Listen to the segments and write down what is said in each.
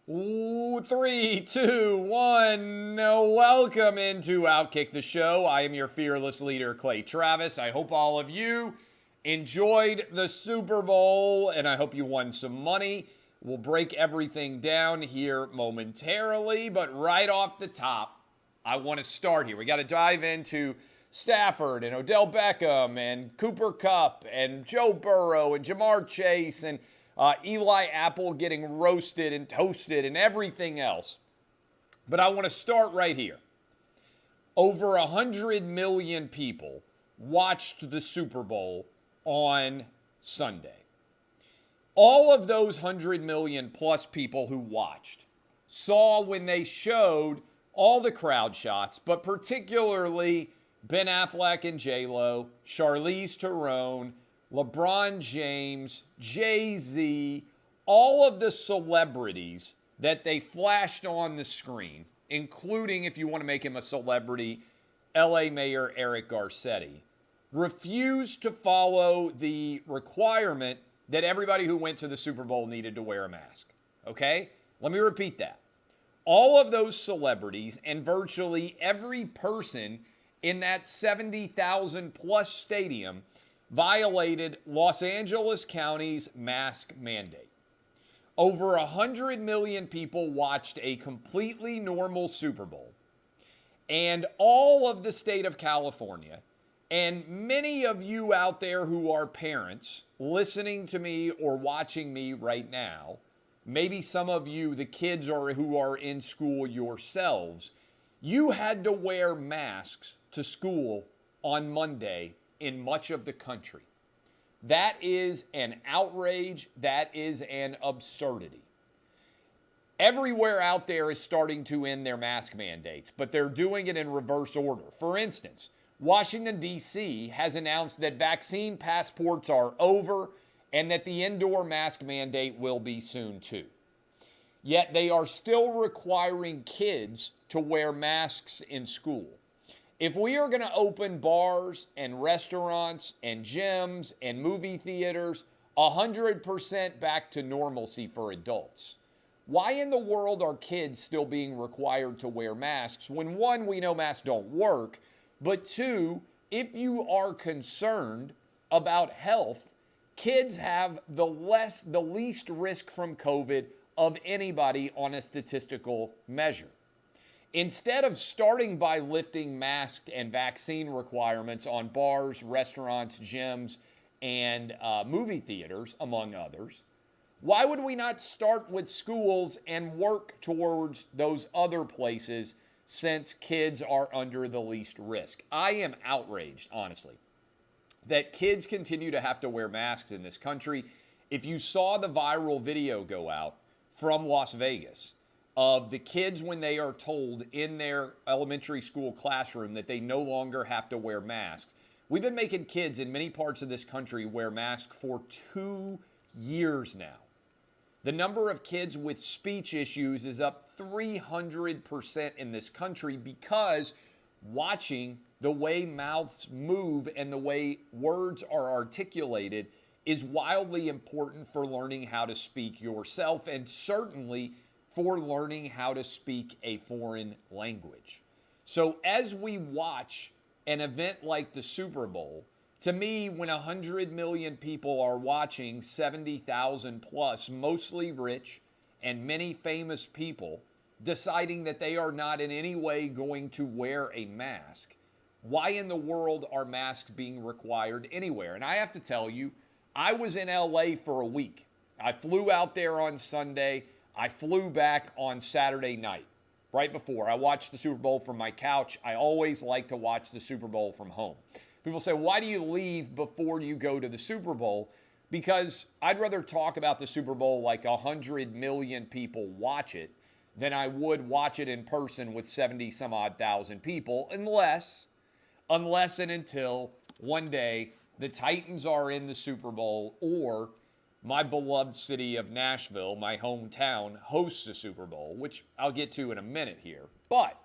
Ooh, three, two, one. Welcome into Outkick the Show. I am your fearless leader, Clay Travis. I hope all of you enjoyed the Super Bowl, and I hope you won some money. We'll break everything down here momentarily, but right off the top, I want to start here. We got to dive into Stafford and Odell Beckham and Cooper Kupp and Joe Burrow and Jamar Chase and Eli Apple getting roasted and toasted and everything else. But I want to start right here. Over 100 million people watched the Super Bowl on Sunday. All of those 100 million plus people who watched saw when they showed all the crowd shots, but particularly Ben Affleck and J-Lo, Charlize Theron, LeBron James, Jay-Z, all of the celebrities that they flashed on the screen, including, if you want to make him a celebrity, LA Mayor Eric Garcetti, refused to follow the requirement that everybody who went to the Super Bowl needed to wear a mask. Okay? Let me repeat that. All of those celebrities and virtually every person in that 70,000 plus stadium violated Los Angeles County's mask mandate. Over 100 million people watched a completely normal Super Bowl, and all of the state of California, and many of you out there who are parents listening to me or watching me right now, maybe some of you, the kids who are in school yourselves, you had to wear masks to school on Monday in much of the country. That is an outrage. That is an absurdity. Everywhere out there is starting to end their mask mandates, but they're doing it in reverse order. For instance, Washington, D.C. has announced that vaccine passports are over and that the indoor mask mandate will be soon too. Yet they are still requiring kids to wear masks in school. If we are going to open bars and restaurants and gyms and movie theaters 100% back to normalcy for adults, why in the world are kids still being required to wear masks when, one, we know masks don't work, but two, if you are concerned about health, kids have the least risk from COVID of anybody on a statistical measure. Instead of starting by lifting mask and vaccine requirements on bars, restaurants, gyms, and movie theaters, among others, why would we not start with schools and work towards those other places since kids are under the least risk? I am outraged, honestly, that kids continue to have to wear masks in this country. If you saw the viral video go out from Las Vegas, of the kids when they are told in their elementary school classroom that they no longer have to wear masks. We've been making kids in many parts of this country wear masks for 2 years now. The number of kids with speech issues is up 300% in this country because watching the way mouths move and the way words are articulated is wildly important for learning how to speak yourself and certainly for learning how to speak a foreign language. So as we watch an event like the Super Bowl, to me, when 100 million people are watching 70,000 plus, mostly rich and many famous people, deciding that they are not in any way going to wear a mask, why in the world are masks being required anywhere? And I have to tell you, I was in LA for a week. I flew out there on Sunday. I flew back on Saturday night, right before. I watched the Super Bowl from my couch. I always like to watch the Super Bowl from home. People say, why do you leave before you go to the Super Bowl? Because I'd rather talk about the Super Bowl like 100 million people watch it than I would watch it in person with 70 some odd thousand people, unless and until one day the Titans are in the Super Bowl or my beloved city of Nashville, my hometown, hosts the Super Bowl, which I'll get to in a minute here. But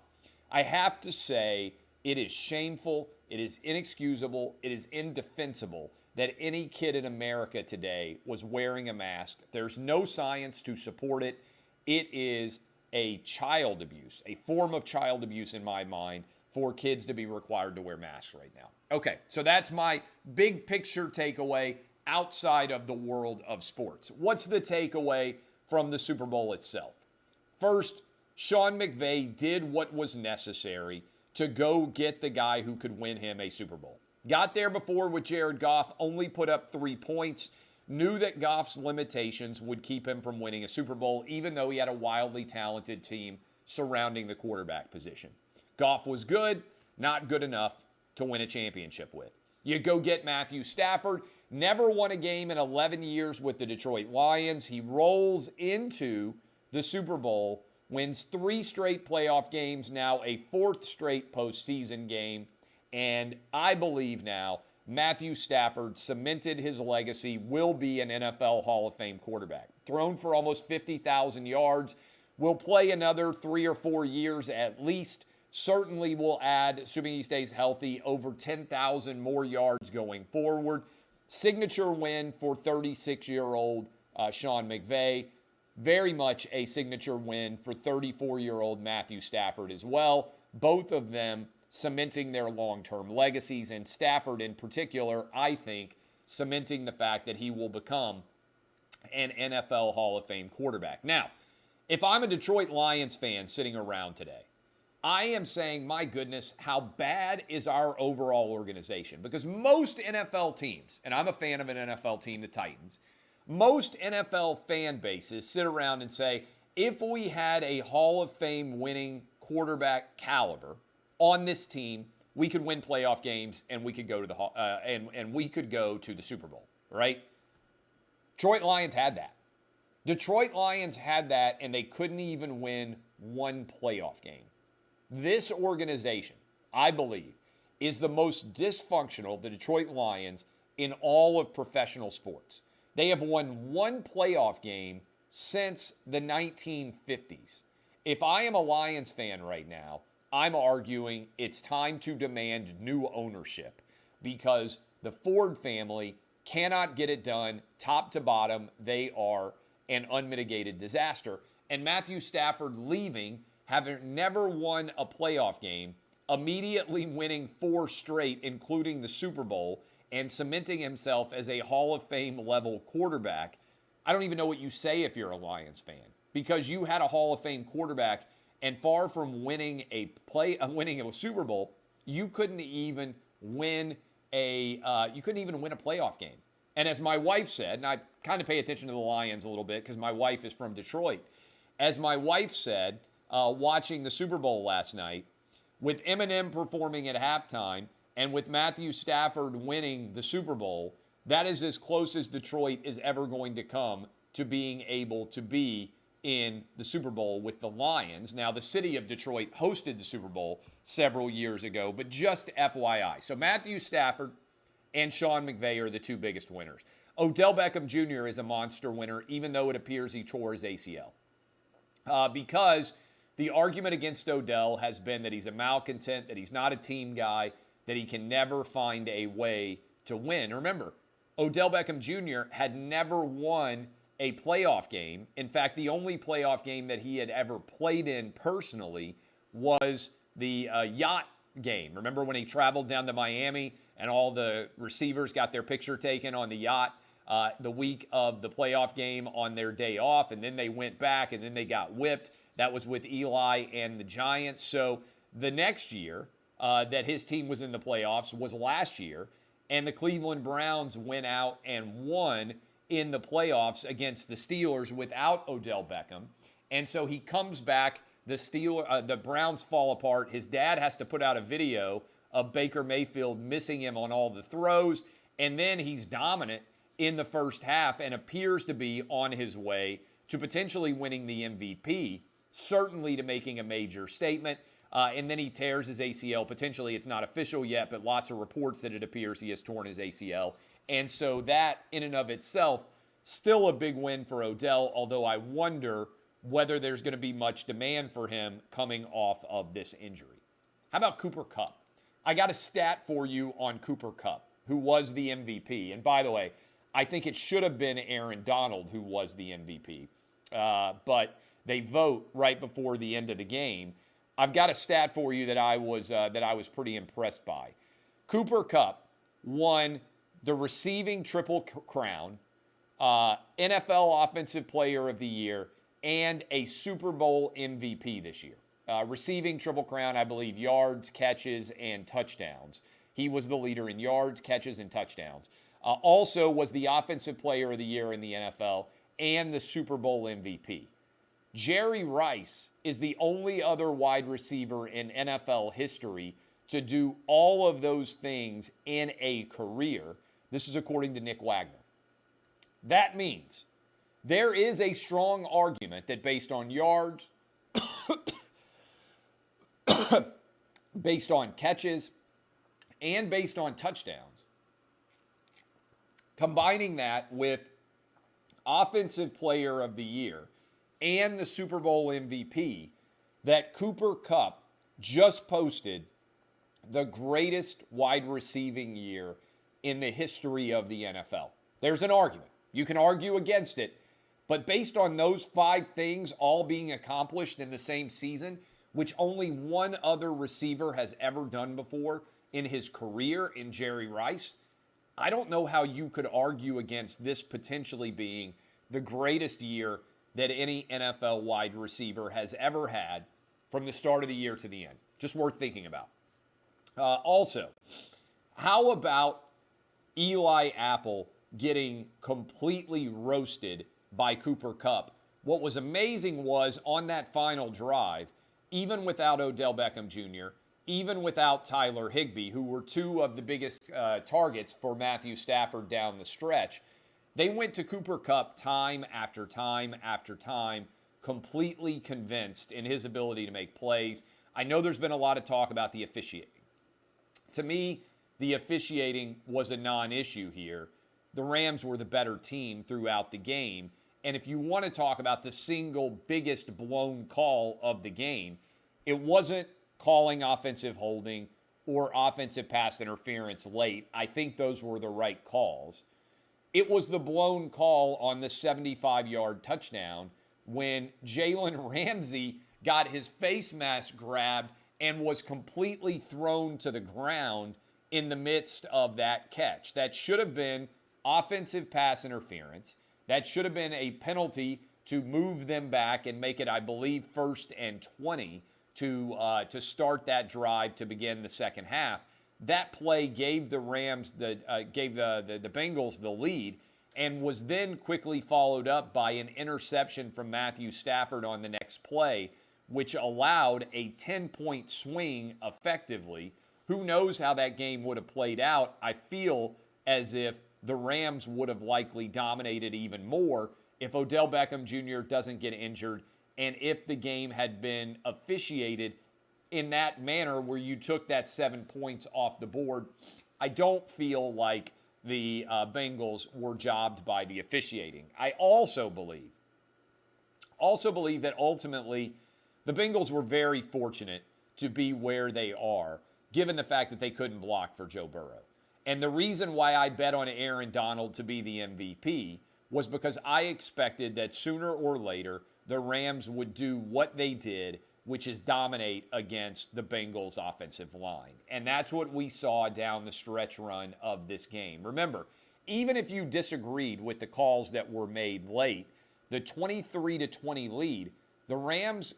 I have to say it is shameful, it is inexcusable, it is indefensible that any kid in America today was wearing a mask. There's no science to support it. It is a child abuse, a form of child abuse in my mind for kids to be required to wear masks right now. Okay, so that's my big picture takeaway outside of the world of sports. What's the takeaway from the Super Bowl itself? First, Sean McVay did what was necessary to go get the guy who could win him a Super Bowl. Got there before with Jared Goff, only put up 3 points, knew that Goff's limitations would keep him from winning a Super Bowl, even though he had a wildly talented team surrounding the quarterback position. Goff was good, not good enough to win a championship with. You go get Matthew Stafford, never won a game in 11 years with the Detroit Lions. He rolls into the Super Bowl, wins 3 straight playoff games, now a 4th straight postseason game, and I believe now Matthew Stafford cemented his legacy, will be an NFL Hall of Fame quarterback. Thrown for almost 50,000 yards, will play another 3 or 4 years at least. Certainly will add, assuming he stays healthy, over 10,000 more yards going forward. Signature win for 36-year-old Sean McVay. Very much a signature win for 34-year-old Matthew Stafford as well. Both of them cementing their long-term legacies, and Stafford in particular, I think, cementing the fact that he will become an NFL Hall of Fame quarterback. Now, if I'm a Detroit Lions fan sitting around today, I am saying, my goodness, how bad is our overall organization? Because most NFL teams, and I'm a fan of an NFL team, the Titans, most NFL fan bases sit around and say, if we had a Hall of Fame winning quarterback caliber on this team, we could win playoff games and we could go to the and we could go to the Super Bowl, right? Detroit Lions had that. Detroit Lions had that, and they couldn't even win one playoff game. This organization, I believe, is the most dysfunctional, the Detroit Lions, in all of professional sports. They have won one playoff game since the 1950s. If I am a Lions fan right now, I'm arguing it's time to demand new ownership because the Ford family cannot get it done top to bottom. They are an unmitigated disaster. And Matthew Stafford leaving, having never won a playoff game, immediately winning 4 straight, including the Super Bowl, and cementing himself as a Hall of Fame level quarterback. I don't even know what you say if you're a Lions fan, because you had a Hall of Fame quarterback, and far from winning a Super Bowl, you couldn't even win a playoff game. And as my wife said, and I kind of pay attention to the Lions a little bit because my wife is from Detroit. As my wife said, watching the Super Bowl last night, with Eminem performing at halftime and with Matthew Stafford winning the Super Bowl, that is as close as Detroit is ever going to come to being able to be in the Super Bowl with the Lions. Now, the city of Detroit hosted the Super Bowl several years ago, but just FYI. So Matthew Stafford and Sean McVay are the 2 biggest winners. Odell Beckham Jr. is a monster winner, even though it appears he tore his ACL. Because the argument against Odell has been that he's a malcontent, that he's not a team guy, that he can never find a way to win. Remember, Odell Beckham Jr. had never won a playoff game. In fact, the only playoff game that he had ever played in personally was the yacht game. Remember when he traveled down to Miami and all the receivers got their picture taken on the yacht the week of the playoff game on their day off, and then they went back and then they got whipped. That was with Eli and the Giants. So the next year that his team was in the playoffs was last year, and the Cleveland Browns went out and won in the playoffs against the Steelers without Odell Beckham. And so he comes back, the Browns fall apart. His dad has to put out a video of Baker Mayfield missing him on all the throws, and then he's dominant in the first half and appears to be on his way to potentially winning the MVP, certainly to making a major statement. And then he tears his ACL. Potentially, it's not official yet, but lots of reports that it appears he has torn his ACL. And so that, in and of itself, still a big win for Odell, although I wonder whether there's going to be much demand for him coming off of this injury. How about Cooper Kupp? I got a stat for you on Cooper Kupp, who was the MVP. And by the way, I think it should have been Aaron Donald who was the MVP. But they vote right before the end of the game. I've got a stat for you that I was pretty impressed by. Cooper Kupp won the receiving triple crown, NFL Offensive Player of the Year, and a Super Bowl MVP this year. Receiving triple crown, I believe, yards, catches, and touchdowns. He was the leader in yards, catches, and touchdowns. Also was the Offensive Player of the Year in the NFL and the Super Bowl MVP. Jerry Rice is the only other wide receiver in NFL history to do all of those things in a career. This is according to Nick Wagner. That means there is a strong argument that based on yards, based on catches, and based on touchdowns, combining that with Offensive Player of the Year and the Super Bowl MVP, that Cooper Kupp just posted the greatest wide receiving year in the history of the NFL. There's an argument. You can argue against it, but based on those 5 things all being accomplished in the same season, which only one other receiver has ever done before in his career in Jerry Rice, I don't know how you could argue against this potentially being the greatest year that any NFL wide receiver has ever had from the start of the year to the end. Just worth thinking about. Also, how about Eli Apple getting completely roasted by Cooper Kupp? What was amazing was on that final drive, even without Odell Beckham Jr., even without Tyler Higbee, who were 2 of the biggest targets for Matthew Stafford down the stretch, they went to Cooper Kupp time after time after time, completely convinced in his ability to make plays. I know there's been a lot of talk about the officiating. To me, the officiating was a non-issue here. The Rams were the better team throughout the game. And if you want to talk about the single biggest blown call of the game, it wasn't calling offensive holding or offensive pass interference late. I think those were the right calls. It was the blown call on the 75-yard touchdown when Jalen Ramsey got his face mask grabbed and was completely thrown to the ground in the midst of that catch. That should have been offensive pass interference. That should have been a penalty to move them back and make it, I believe, 1st and 20 to start that drive to begin the second half. That play gave the Rams the Bengals the lead, and was then quickly followed up by an interception from Matthew Stafford on the next play, which allowed a 10-point swing effectively. Who knows how that game would have played out? I feel as if the Rams would have likely dominated even more if Odell Beckham Jr. doesn't get injured, and if the game had been officiated in that manner where you took that 7 points off the board. I don't feel like the Bengals were jobbed by the officiating. I also believe that ultimately the Bengals were very fortunate to be where they are, given the fact that they couldn't block for Joe Burrow. And the reason why I bet on Aaron Donald to be the MVP was because I expected that sooner or later the Rams would do what they did, which is dominate against the Bengals' offensive line. And that's what we saw down the stretch run of this game. Remember, even if you disagreed with the calls that were made late, the 23-20 lead, the Rams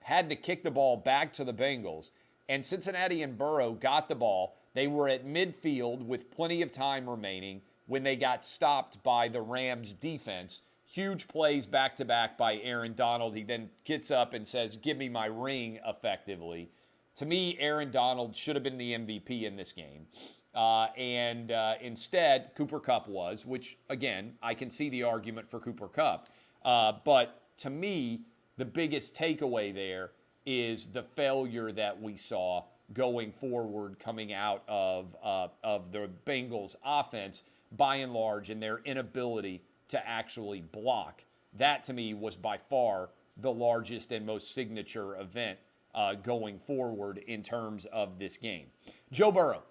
had to kick the ball back to the Bengals, and Cincinnati and Burrow got the ball. They were at midfield with plenty of time remaining when they got stopped by the Rams' defense. Huge plays back-to-back by Aaron Donald. He then gets up and says, "Give me my ring," effectively. To me, Aaron Donald should have been the MVP in this game. Instead, Cooper Kupp was, which, again, I can see the argument for Cooper Kupp. But to me, the biggest takeaway there is the failure that we saw going forward coming out of the Bengals' offense, by and large, and their inability to actually block. That, to me, was by far the largest and most signature event going forward in terms of this game. Joe Burrow.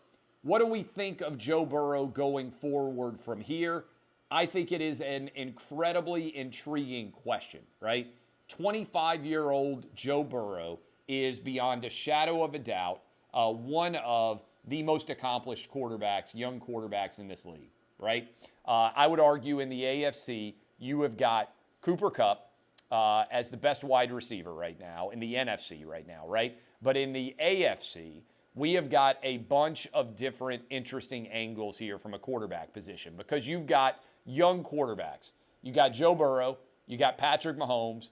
What do we think of Joe Burrow going forward from here? I think it is an incredibly intriguing question, right? 25-year-old Joe Burrow is beyond a shadow of a doubt one of the most accomplished quarterbacks, young quarterbacks in this league, right? I would argue in the AFC, you have got Cooper Kupp as the best wide receiver right now, in the NFC right now, right? But in the AFC, we have got a bunch of different interesting angles here from a quarterback position because you've got young quarterbacks. You got Joe Burrow, you got Patrick Mahomes,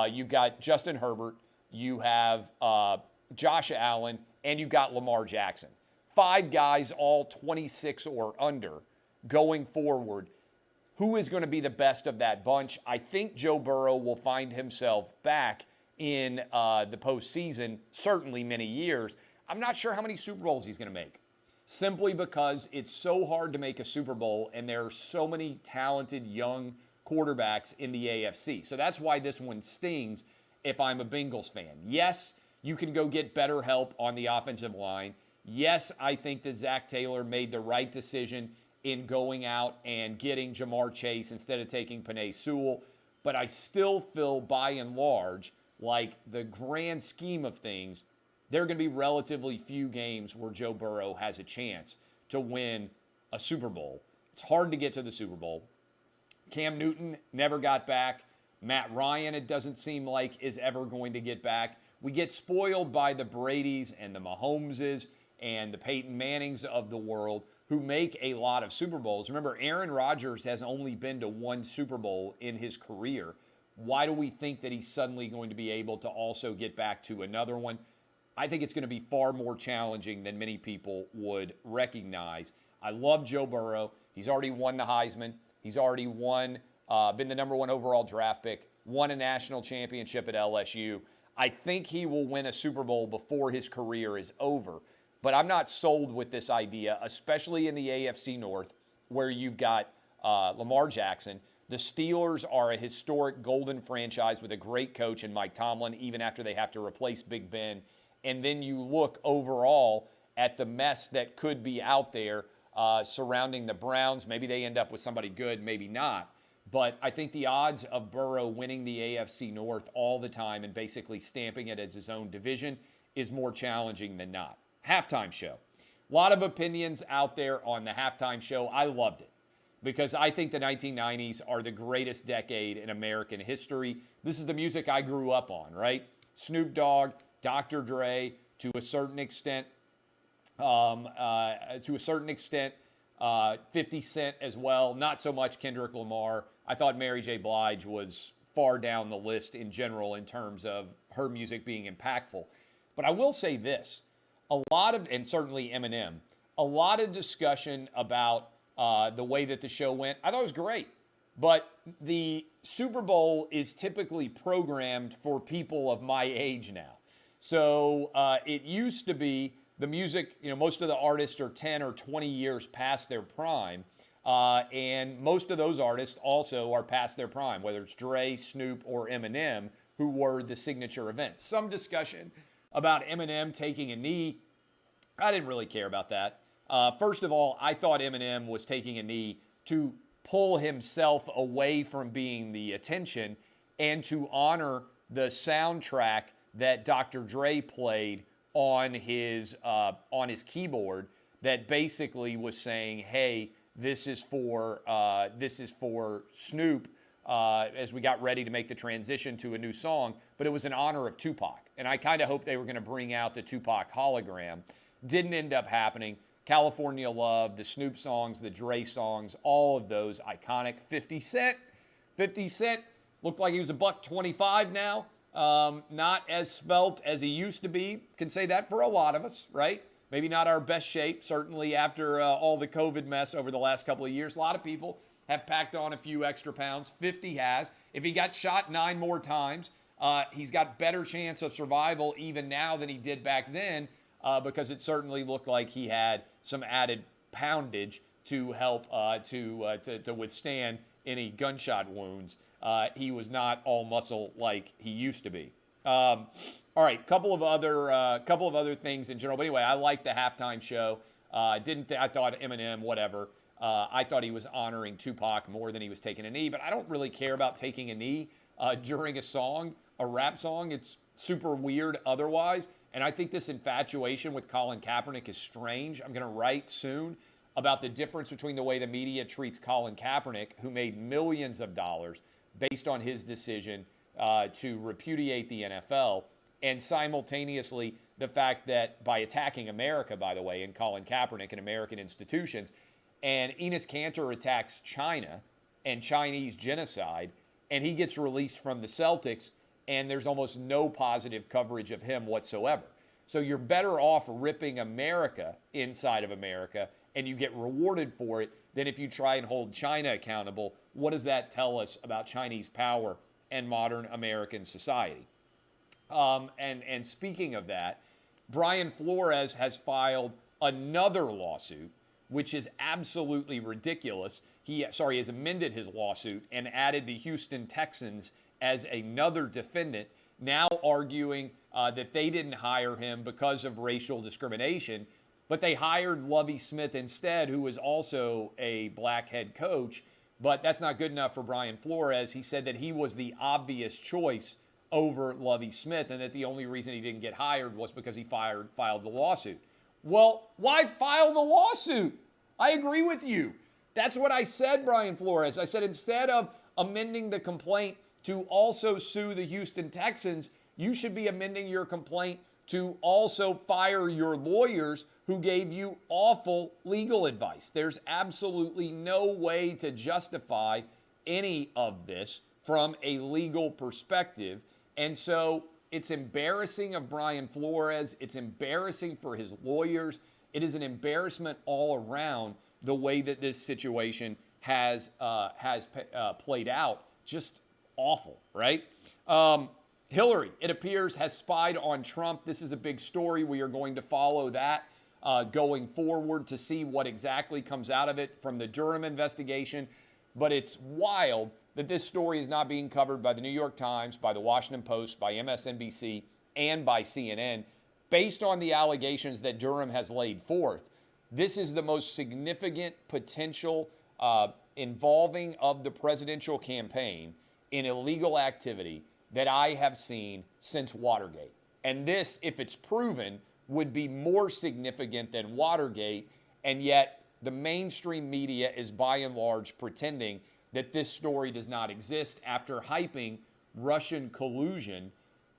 you've got Justin Herbert, you have Josh Allen, and you've got Lamar Jackson. 5 guys, all 26 or under, going forward. Who is going to be the best of that bunch? I think Joe Burrow will find himself back in the postseason, certainly many years. I'm not sure how many Super Bowls he's going to make, simply because it's so hard to make a Super Bowl, and there are so many talented young quarterbacks in the AFC. So that's why this one stings if I'm a Bengals fan. Yes, you can go get better help on the offensive line. Yes, I think that Zach Taylor made the right decision in going out and getting Jamar Chase instead of taking Penei Sewell. But I still feel, by and large, like the grand scheme of things, there are going to be relatively few games where Joe Burrow has a chance to win a Super Bowl. It's hard to get to the Super Bowl. Cam Newton never got back. Matt Ryan, it doesn't seem like, is ever going to get back. We get spoiled by the Bradys and the Mahomeses and the Peyton Mannings of the world who make a lot of Super Bowls. Remember, Aaron Rodgers has only been to 1 Super Bowl in his career. Why do we think that he's suddenly going to be able to also get back to another one? I think it's going to be far more challenging than many people would recognize. I love Joe Burrow. He's already won the Heisman. He's already won, been the number 1 overall draft pick, won a national championship at LSU. I think he will win a Super Bowl before his career is over. But I'm not sold with this idea, especially in the AFC North, where you've got Lamar Jackson. The Steelers are a historic golden franchise with a great coach in Mike Tomlin, even after they have to replace Big Ben. And then you look overall at the mess that could be out there surrounding the Browns. Maybe they end up with somebody good, maybe not. But I think the odds of Burrow winning the AFC North all the time and basically stamping it as his own division is more challenging than not. Halftime show. A lot of opinions out there on the halftime show. I loved it because I think the 1990s are the greatest decade in American history. This is the music I grew up on, right? Snoop Dogg, Dr. Dre, to a certain extent, 50 Cent as well. Not so much Kendrick Lamar. I thought Mary J. Blige was far down the list in general in terms of her music being impactful. But I will say this. And certainly Eminem, a lot of discussion about the way that the show went. I thought it was great. But the Super Bowl is typically programmed for people of my age now. So it used to be the music, most of the artists are 10 or 20 years past their prime. And most of those artists also are past their prime, whether it's Dre, Snoop, or Eminem, who were the signature events. Some discussion about Eminem taking a knee. I didn't really care about that. First of all, I thought Eminem was taking a knee to pull himself away from being the attention and to honor the soundtrack that Dr. Dre played on his keyboard that basically was saying, hey, this is for Snoop as we got ready to make the transition to a new song, but it was in honor of Tupac. And I kind of hoped they were going to bring out the Tupac hologram. Didn't end up happening. California Love, the Snoop songs, the Dre songs, all of those iconic. 50 Cent looked like he was $1.25 now. Not as svelte as he used to be. Can say that for a lot of us, right? Maybe not our best shape, certainly after all the COVID mess over the last couple of years. A lot of people have packed on a few extra pounds. 50 has. If he got shot 9 more times, he's got better chance of survival even now than he did back then because it certainly looked like he had some added poundage to help to withstand any gunshot wounds. He was not all muscle like he used to be. All right, couple of other things in general. But anyway, I liked the halftime show. I thought Eminem, whatever. I thought he was honoring Tupac more than he was taking a knee, but I don't really care about taking a knee during a song, a rap song. It's super weird otherwise. And I think this infatuation with Colin Kaepernick is strange. I'm going to write soon about the difference between the way the media treats Colin Kaepernick, who made millions of dollars based on his decision to repudiate the NFL, and simultaneously the fact that by attacking America, by the way, and Colin Kaepernick and American institutions, and Enes Kanter attacks China and Chinese genocide, and he gets released from the Celtics, and there's almost no positive coverage of him whatsoever. So you're better off ripping America inside of America, and you get rewarded for it, than if you try and hold China accountable. What does that tell us about Chinese power and modern American society? And speaking of that, Brian Flores has filed another lawsuit, which is absolutely ridiculous. He has amended his lawsuit and added the Houston Texans as another defendant, now arguing that they didn't hire him because of racial discrimination, but they hired Lovie Smith instead, who was also a black head coach. But that's not good enough for Brian Flores. He said that he was the obvious choice over Lovie Smith, and that the only reason he didn't get hired was because he filed the lawsuit. Well, why file the lawsuit? I agree with you. That's what I said, Brian Flores. I said instead of amending the complaint to also sue the Houston Texans, you should be amending your complaint to also fire your lawyers who gave you awful legal advice. There's absolutely no way to justify any of this from a legal perspective. And so it's embarrassing of Brian Flores. It's embarrassing for his lawyers. It is an embarrassment all around the way that this situation has played out. Just awful, right? Hillary, it appears, has spied on Trump. This is a big story. We are going to follow that going forward to see what exactly comes out of it from the Durham investigation. But it's wild that this story is not being covered by the New York Times, by the Washington Post, by MSNBC, and by CNN. Based on the allegations that Durham has laid forth, this is the most significant potential involving of the presidential campaign in illegal activity that I have seen since Watergate. And this, if it's proven, would be more significant than Watergate, and yet the mainstream media is by and large pretending that this story does not exist after hyping Russian collusion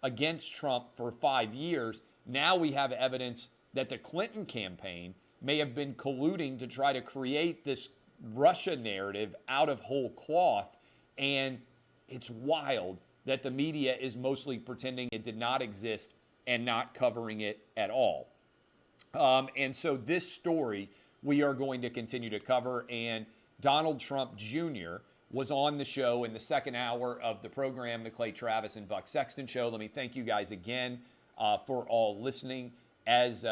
against Trump for 5 years. Now we have evidence that the Clinton campaign may have been colluding to try to create this Russia narrative out of whole cloth, and it's wild that the media is mostly pretending it did not exist and not covering it at all. And so this story we are going to continue to cover, and Donald Trump Jr. was on the show in the second hour of the program, the Clay Travis and Buck Sexton Show. Let me thank you guys again for all listening as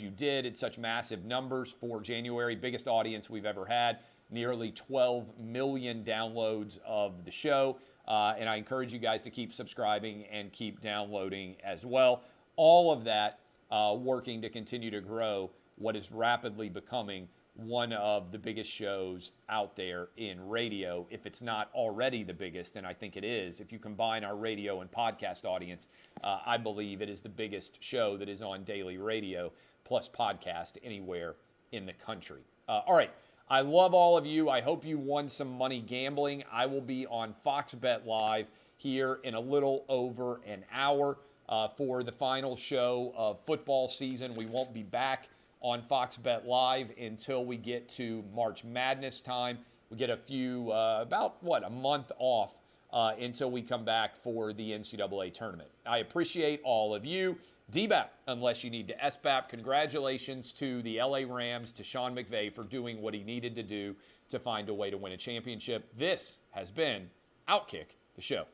you did in such massive numbers for January, biggest audience we've ever had, nearly 12 million downloads of the show. And I encourage you guys to keep subscribing and keep downloading as well. All of that working to continue to grow what is rapidly becoming one of the biggest shows out there in radio, if it's not already the biggest, and I think it is. If you combine our radio and podcast audience, I believe it is the biggest show that is on daily radio plus podcast anywhere in the country. All right. I love all of you. I hope you won some money gambling. I will be on Fox Bet Live here in a little over an hour for the final show of football season. We won't be back on Fox Bet Live until we get to March Madness time. We get a few, a month off until we come back for the NCAA tournament. I appreciate all of you. DBAP, unless you need to SBAP, congratulations to the LA Rams, to Sean McVay for doing what he needed to do to find a way to win a championship. This has been Outkick the Show.